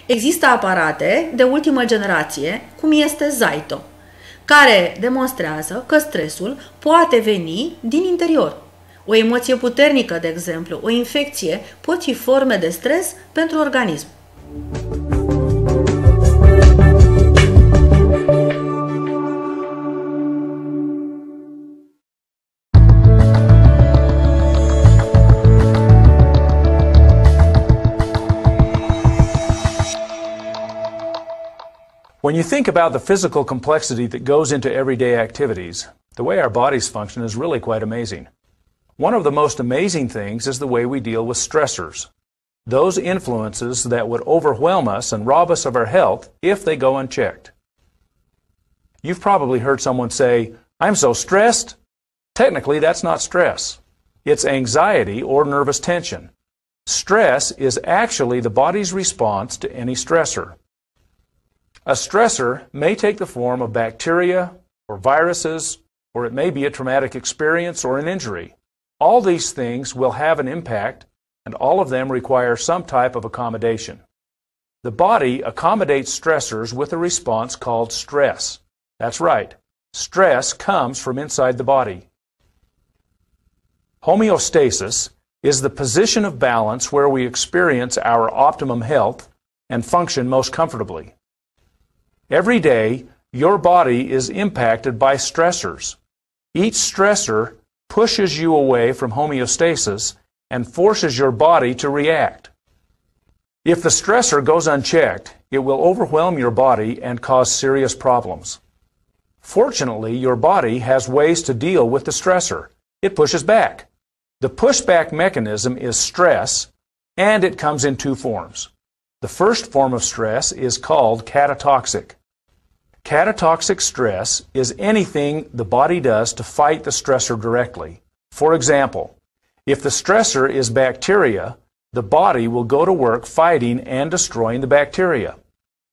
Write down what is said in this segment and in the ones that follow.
Există aparate de ultimă generație, cum este Zyto, care demonstrează că stresul poate veni din interior. O emoție puternică, de exemplu, o infecție, pot fi forme de stres pentru organism. When you think about the physical complexity that goes into everyday activities, the way our bodies function is really quite amazing. One of the most amazing things is the way we deal with stressors, those influences that would overwhelm us and rob us of our health if they go unchecked. You've probably heard someone say, "I'm so stressed." Technically, that's not stress. It's anxiety or nervous tension. Stress is actually the body's response to any stressor. A stressor may take the form of bacteria or viruses, or it may be a traumatic experience or an injury. All these things will have an impact, and all of them require some type of accommodation. The body accommodates stressors with a response called stress. That's right. Stress comes from inside the body. Homeostasis is the position of balance where we experience our optimum health and function most comfortably. Every day, your body is impacted by stressors. Each stressor pushes you away from homeostasis and forces your body to react. If the stressor goes unchecked, it will overwhelm your body and cause serious problems. Fortunately, your body has ways to deal with the stressor. It pushes back. The pushback mechanism is stress, and it comes in two forms. The first form of stress is called catatoxic. Catatoxic stress is anything the body does to fight the stressor directly. For example, if the stressor is bacteria, the body will go to work fighting and destroying the bacteria.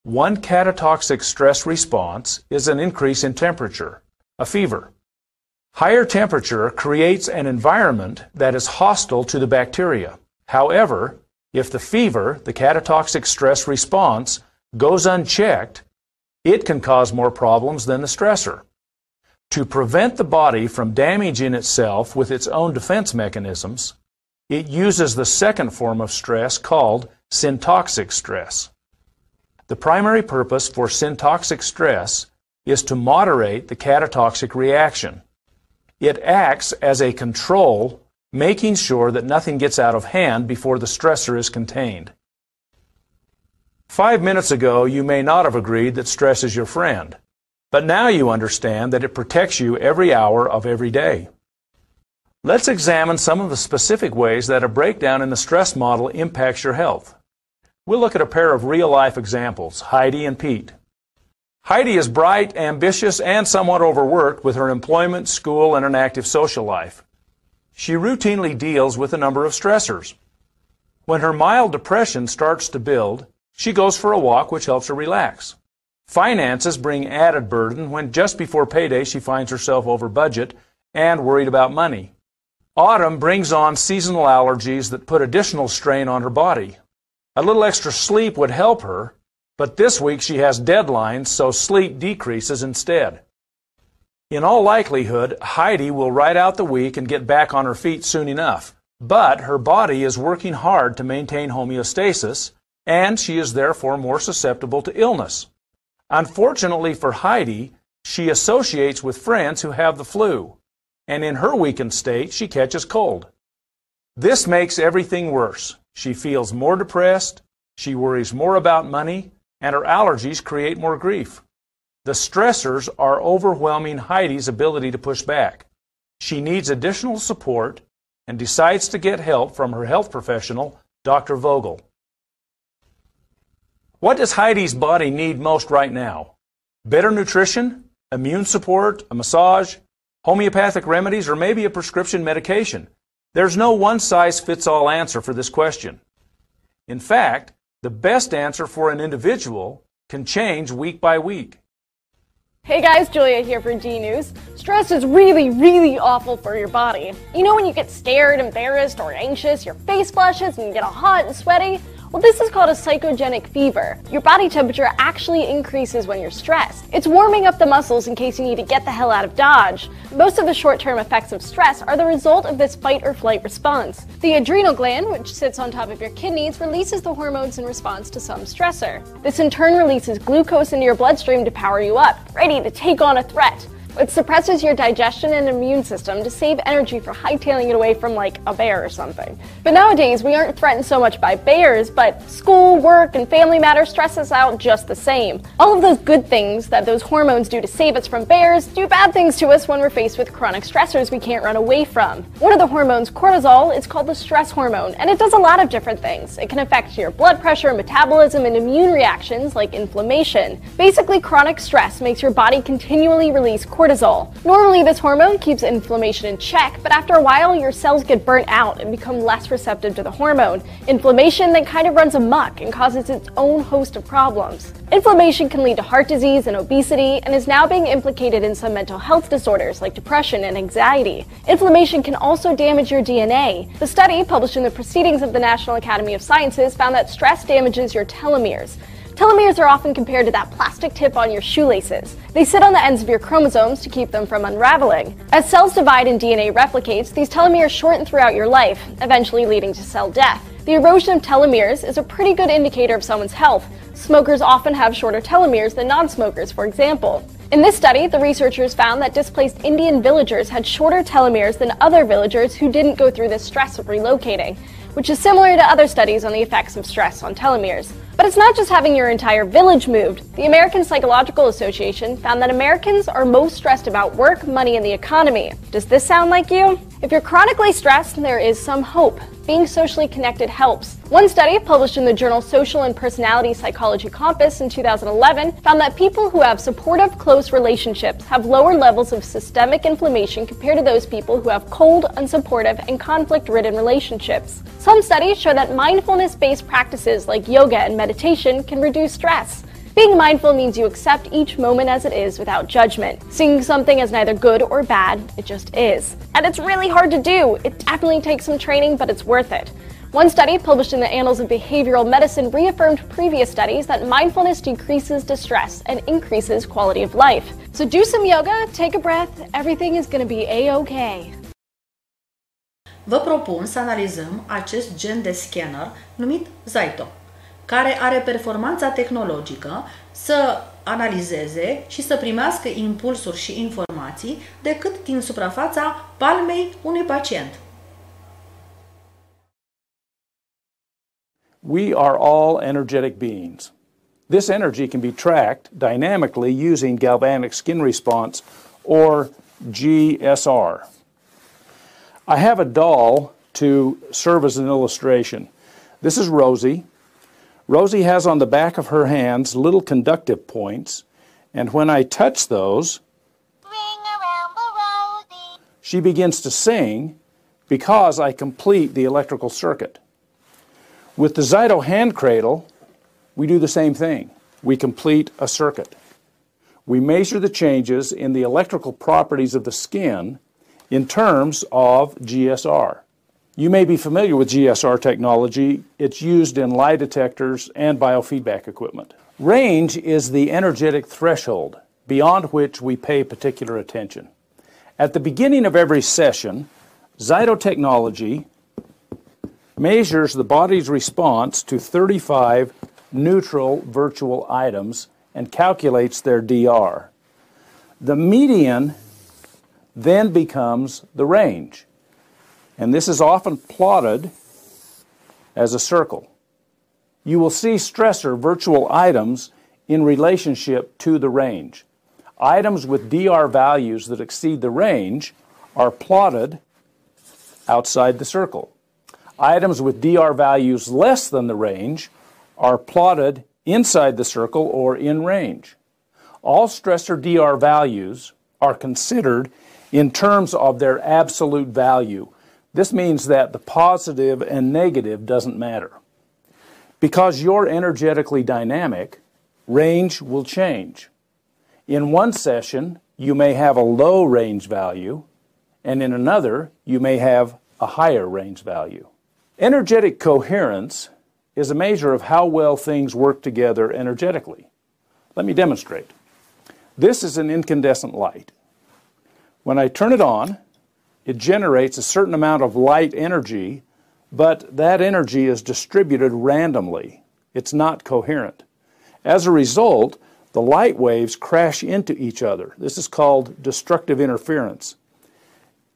One catatoxic stress response is an increase in temperature, a fever. Higher temperature creates an environment that is hostile to the bacteria. However, if the fever, the catatoxic stress response, goes unchecked, it can cause more problems than the stressor. To prevent the body from damaging itself with its own defense mechanisms, it uses the second form of stress called syntoxic stress. The primary purpose for syntoxic stress is to moderate the catatoxic reaction. It acts as a control, making sure that nothing gets out of hand before the stressor is contained. 5 minutes ago, you may not have agreed that stress is your friend, but now you understand that it protects you every hour of every day. Let's examine some of the specific ways that a breakdown in the stress model impacts your health. We'll look at a pair of real-life examples, Heidi and Pete. Heidi is bright, ambitious, and somewhat overworked with her employment, school, and an active social life. She routinely deals with a number of stressors. When her mild depression starts to build, she goes for a walk, which helps her relax. Finances bring added burden when just before payday she finds herself over budget and worried about money. Autumn brings on seasonal allergies that put additional strain on her body. A little extra sleep would help her, but this week she has deadlines, so sleep decreases instead. In all likelihood, Heidi will ride out the week and get back on her feet soon enough, but her body is working hard to maintain homeostasis, and she is therefore more susceptible to illness. Unfortunately for Heidi, she associates with friends who have the flu, and in her weakened state, she catches cold. This makes everything worse. She feels more depressed, she worries more about money, and her allergies create more grief. The stressors are overwhelming Heidi's ability to push back. She needs additional support and decides to get help from her health professional, Dr. Vogel. What does Heidi's body need most right now? Better nutrition, immune support, a massage, homeopathic remedies, or maybe a prescription medication? There's no one-size-fits-all answer for this question. In fact, the best answer for an individual can change week by week. Hey guys, Julia here for G News. Stress is really awful for your body. You know when you get scared, embarrassed, or anxious, your face flushes and you get all hot and sweaty? Well, this is called a psychogenic fever. Your body temperature actually increases when you're stressed. It's warming up the muscles in case you need to get the hell out of Dodge. Most of the short-term effects of stress are the result of this fight or flight response. The adrenal gland, which sits on top of your kidneys, releases the hormones in response to some stressor. This in turn releases glucose into your bloodstream to power you up, ready to take on a threat. It suppresses your digestion and immune system to save energy for hightailing it away from like a bear or something. But nowadays, we aren't threatened so much by bears, but school, work, and family matters stress us out just the same. All of those good things that those hormones do to save us from bears do bad things to us when we're faced with chronic stressors we can't run away from. One of the hormones, cortisol, is called the stress hormone, and it does a lot of different things. It can affect your blood pressure, metabolism, and immune reactions like inflammation. Basically, chronic stress makes your body continually release cortisol. Normally, this hormone keeps inflammation in check, but after a while, your cells get burnt out and become less receptive to the hormone. Inflammation then kind of runs amok and causes its own host of problems. Inflammation can lead to heart disease and obesity, and is now being implicated in some mental health disorders like depression and anxiety. Inflammation can also damage your DNA. The study, published in the Proceedings of the National Academy of Sciences, found that stress damages your telomeres. Telomeres are often compared to that plastic tip on your shoelaces. They sit on the ends of your chromosomes to keep them from unraveling. As cells divide and DNA replicates, these telomeres shorten throughout your life, eventually leading to cell death. The erosion of telomeres is a pretty good indicator of someone's health. Smokers often have shorter telomeres than non-smokers, for example. In this study, the researchers found that displaced Indian villagers had shorter telomeres than other villagers who didn't go through this stress of relocating, which is similar to other studies on the effects of stress on telomeres. But it's not just having your entire village moved. The American Psychological Association found that Americans are most stressed about work, money, and the economy. Does this sound like you? If you're chronically stressed, there is some hope. Being socially connected helps. One study, published in the journal Social and Personality Psychology Compass in 2011, found that people who have supportive, close relationships have lower levels of systemic inflammation compared to those people who have cold, unsupportive, and conflict-ridden relationships. Some studies show that mindfulness-based practices like yoga and meditation can reduce stress. Being mindful means you accept each moment as it is without judgment, seeing something as neither good or bad, it just is. And it's really hard to do. It definitely takes some training, but it's worth it. One study published in the Annals of Behavioral Medicine reaffirmed previous studies that mindfulness decreases distress and increases quality of life. So do some yoga, take a breath, everything is going to be a-okay. Vă propun să analizăm acest gen de scanner numit Zyto, care are performanța tehnologică să analizeze și să primească impulsuri și informații decât din suprafața palmei unui pacient. We are all energetic beings. This energy can be tracked dynamically using galvanic skin response, or GSR. I have a doll to serve as an illustration. This is Rosie. Rosie has on the back of her hands little conductive points, and when I touch those, ring around the Rosie, she begins to sing because I complete the electrical circuit. With the Zyto hand cradle, we do the same thing. We complete a circuit. We measure the changes in the electrical properties of the skin in terms of GSR. You may be familiar with GSR technology. It's used in lie detectors and biofeedback equipment. Range is the energetic threshold beyond which we pay particular attention. At the beginning of every session, Zyto technology measures the body's response to 35 neutral virtual items and calculates their DR. The median then becomes the range, and this is often plotted as a circle. You will see stressor virtual items in relationship to the range. Items with DR values that exceed the range are plotted outside the circle. Items with DR values less than the range are plotted inside the circle or in range. All stressor DR values are considered in terms of their absolute value. This means that the positive and negative doesn't matter. Because you're energetically dynamic, range will change. In one session, you may have a low range value, and in another, you may have a higher range value. Energetic coherence is a measure of how well things work together energetically. Let me demonstrate. This is an incandescent light. When I turn it on, it generates a certain amount of light energy, but that energy is distributed randomly. It's not coherent. As a result, the light waves crash into each other. This is called destructive interference.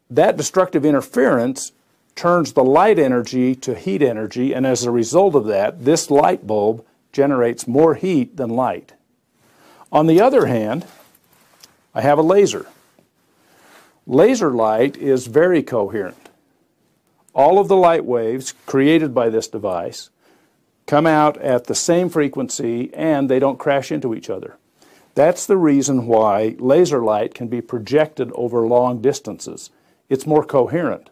That destructive interference turns the light energy to heat energy, and as a result of that, this light bulb generates more heat than light. On the other hand, I have a laser. Laser light is very coherent. All of the light waves created by this device come out at the same frequency and they don't crash into each other. That's the reason why laser light can be projected over long distances. It's more coherent.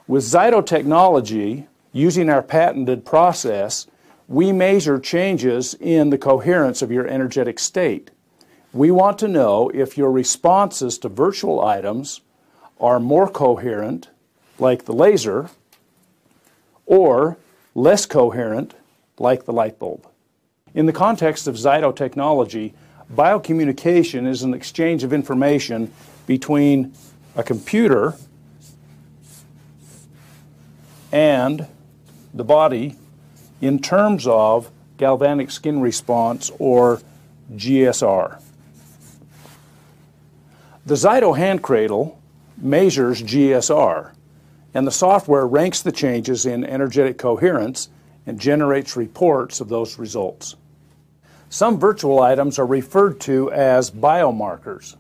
With Zyto technology, using our patented process, we measure changes in the coherence of your energetic state. We want to know if your responses to virtual items are more coherent, like the laser, or less coherent, like the light bulb. In the context of Zyto technology, biocommunication is an exchange of information between a computer and the body in terms of galvanic skin response, or GSR. The Zyto hand cradle measures GSR, and the software ranks the changes in energetic coherence and generates reports of those results. Some virtual items are referred to as biomarkers.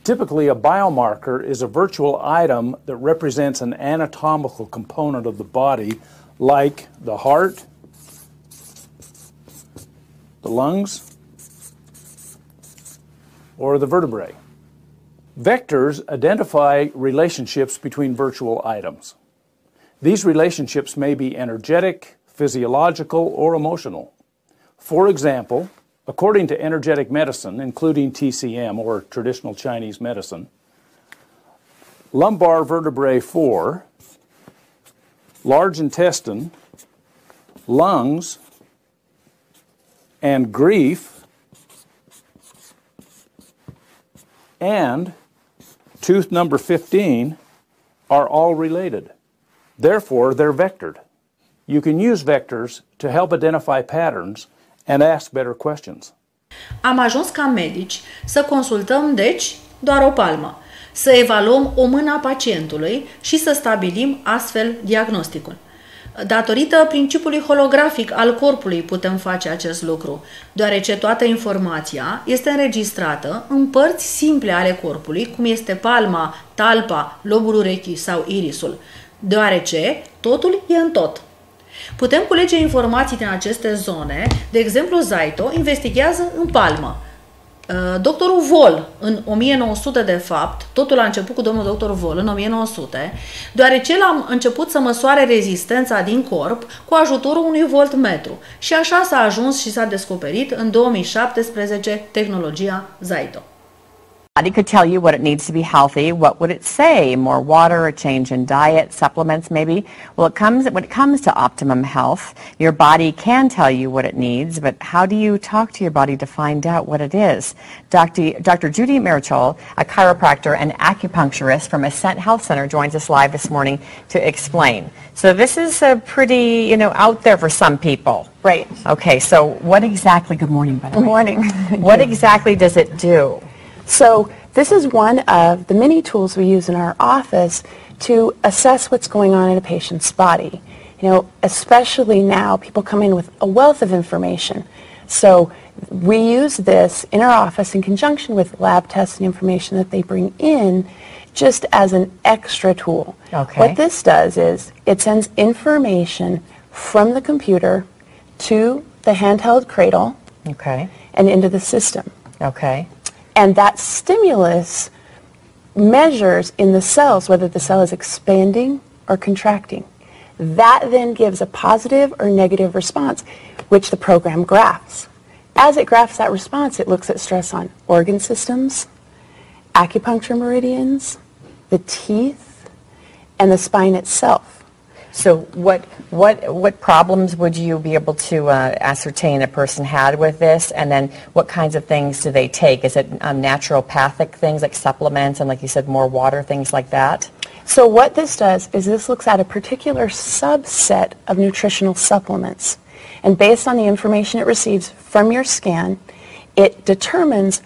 Typically, a biomarker is a virtual item that represents an anatomical component of the body, like the heart, the lungs, or the vertebrae. Vectors identify relationships between virtual items. These relationships may be energetic, physiological, or emotional. For example, according to energetic medicine, including TCM, or traditional Chinese medicine, lumbar vertebrae 4, large intestine, lungs, and grief, and tooth number 15 are all related. Therefore, they're vectored. You can use vectors to help identify patterns and ask better questions. Am ajuns ca medici să consultăm, deci, doar o palmă, să evaluăm o mână a pacientului și să stabilim astfel diagnosticul. Datorită principiului holografic al corpului putem face acest lucru, deoarece toată informația este înregistrată în părți simple ale corpului, cum este palma, talpa, lobul urechii sau irisul, deoarece totul e în tot. Putem culege informații din aceste zone, de exemplu Zyto investigează în palmă. Doctorul Vol, în 1900 de fapt, totul a început cu domnul doctor Vol în 1900, deoarece el a început să măsoare rezistența din corp cu ajutorul unui voltmetru și așa s-a ajuns și s-a descoperit în 2017 tehnologia Zyto. Body could tell you what it needs to be healthy. What would it say? More water, a change in diet, supplements maybe? Well, when it comes to optimum health, your body can tell you what it needs, but how do you talk to your body to find out what it is? Dr. Judy Marichol, a chiropractor and acupuncturist from Ascent Health Center, joins us live this morning to explain. So this is pretty, out there for some people. Right. Okay, so what exactly, good morning, by the way. Good morning. What exactly does it do? So this is one of the many tools we use in our office to assess what's going on in a patient's body. Especially now, people come in with a wealth of information. So we use this in our office in conjunction with lab tests and information that they bring in, just as an extra tool. Okay. What this does is it sends information from the computer to the handheld cradle, Okay. and into the system. Okay. And that stimulus measures in the cells whether the cell is expanding or contracting. That then gives a positive or negative response, which the program graphs. As it graphs that response, it looks at stress on organ systems, acupuncture meridians, the teeth, and the spine itself. So what problems would you be able to ascertain a person had with this, and then what kinds of things do they take? Is it naturopathic things like supplements and, like you said, more water, things like that? So what this does is this looks at a particular subset of nutritional supplements. And based on the information it receives from your scan, it determines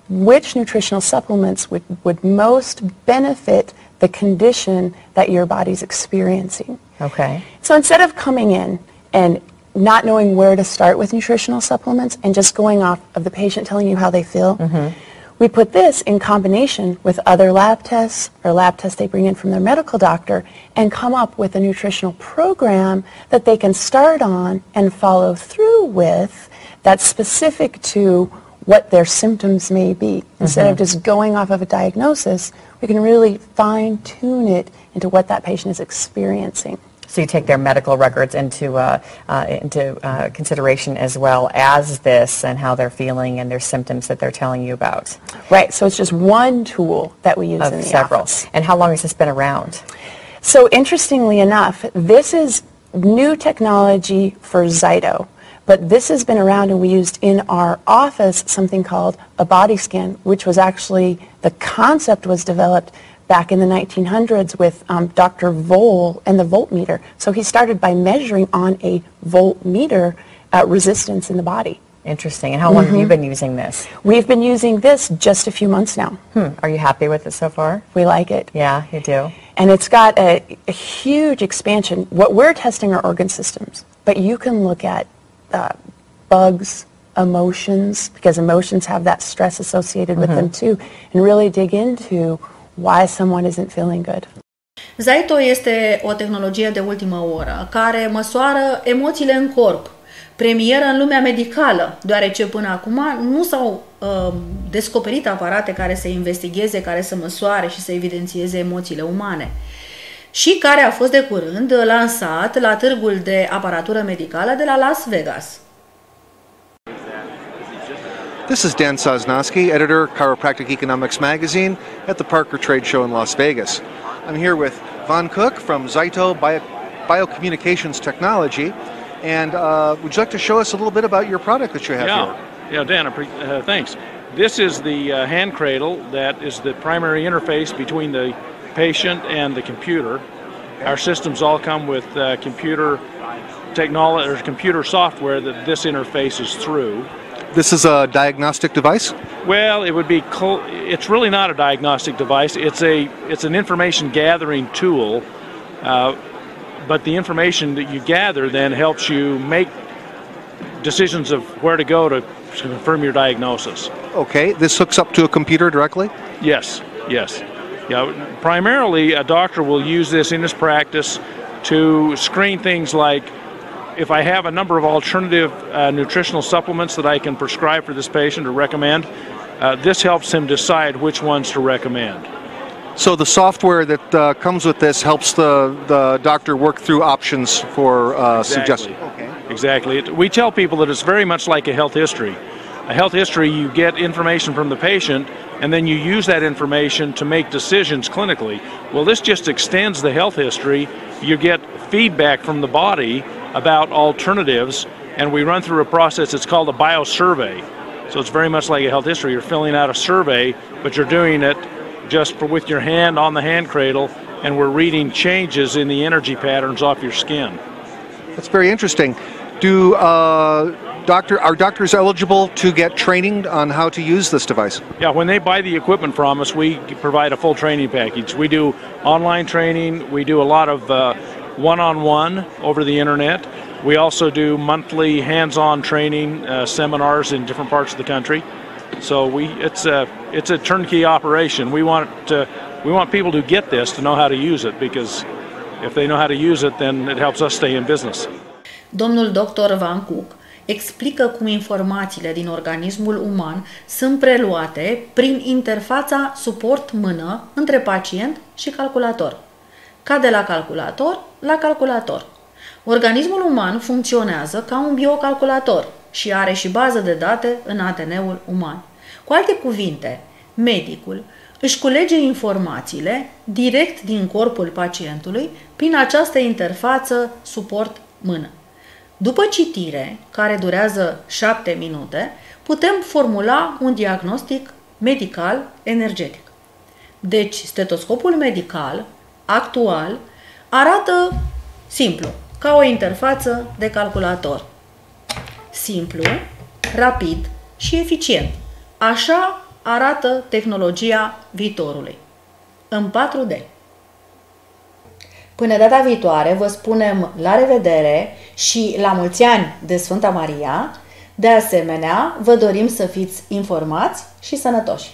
which nutritional supplements would most benefit the condition that your body's experiencing. Okay. So instead of coming in and not knowing where to start with nutritional supplements and just going off of the patient telling you how they feel, we put this in combination with other lab tests or lab tests they bring in from their medical doctor and come up with a nutritional program that they can start on and follow through with that's specific to what their symptoms may be. Instead of just going off of a diagnosis, we can really fine-tune it into what that patient is experiencing. So you take their medical records into consideration as well as this and how they're feeling and their symptoms that they're telling you about. Right, so it's just one tool that we use in the several. office. And how long has this been around? So interestingly enough, this is new technology for Zyto. But this has been around, and we used in our office something called a body scan, which was actually, the concept was developed back in the 1900s with Dr. Vole and the voltmeter. So he started by measuring on a voltmeter resistance in the body. Interesting. And how long have you been using this? We've been using this just a few months now. Are you happy with it so far? We like it. Yeah, you do. And it's got a huge expansion. What we're testing are organ systems, but you can look at bugs, emotions, because emotions have that stress associated with them too, and really dig into why someone isn't feeling good. Zyto este o tehnologie de ultimă oră care măsoară emoțiile în corp, premieră în lumea medicală, deoarece până acum nu s-au descoperit aparate care să investigheze, care să măsoare și să evidențieze emoțiile umane, și care a fost de curând lansat la târgul de aparatură medicală de la Las Vegas. This is Dan Sosnowski, editor, Chiropractic Economics magazine at the Parker Trade Show in Las Vegas. I'm here with Von Cook from Zyto Biocommunications Technology, and would you like to show us a little bit about your product that you have here? Yeah, Dan, thanks. This is the hand cradle that is the primary interface between the patient and the computer. Our systems all come with computer technology or computer software that this interface is through. This is a diagnostic device? Well, it would be. It's really not a diagnostic device. It's an information gathering tool, but the information that you gather then helps you make decisions of where to go to confirm your diagnosis. Okay, this hooks up to a computer directly? Yes. Yeah, primarily a doctor will use this in his practice to screen things like, if I have a number of alternative nutritional supplements that I can prescribe for this patient or recommend, this helps him decide which ones to recommend. So the software that comes with this helps the doctor work through options for suggestions. Okay. Exactly. We tell people that it's very much like a health history. A health history, you get information from the patient, and then you use that information to make decisions clinically. Well, this just extends the health history. You get feedback from the body about alternatives, and we run through a process. It's called a biosurvey. So it's very much like a health history. You're filling out a survey, but you're doing it just with your hand on the hand cradle, and we're reading changes in the energy patterns off your skin. That's very interesting. Are doctors eligible to get training on how to use this device? Yeah, when they buy the equipment from us, we provide a full training package. We do online training. We do a lot of one-on-one over the internet. We also do monthly hands-on training seminars in different parts of the country. So it's a turnkey operation. We want people to get this, to know how to use it, because if they know how to use it, then it helps us stay in business. Domnul Dr. Van Cook explică cum informațiile din organismul uman sunt preluate prin interfața suport-mână între pacient și calculator, ca de la calculator la calculator. Organismul uman funcționează ca un biocalculator și are și bază de date în ADN-ul uman. Cu alte cuvinte, medicul își culege informațiile direct din corpul pacientului prin această interfață suport-mână. După citire, care durează 7 minute, putem formula un diagnostic medical-energetic. Deci, stetoscopul medical actual arată simplu, ca o interfață de calculator. Simplu, rapid și eficient. Așa arată tehnologia viitorului. În 4D. Până data viitoare, vă spunem la revedere și la mulți ani de Sfânta Maria. De asemenea, vă dorim să fiți informați și sănătoși.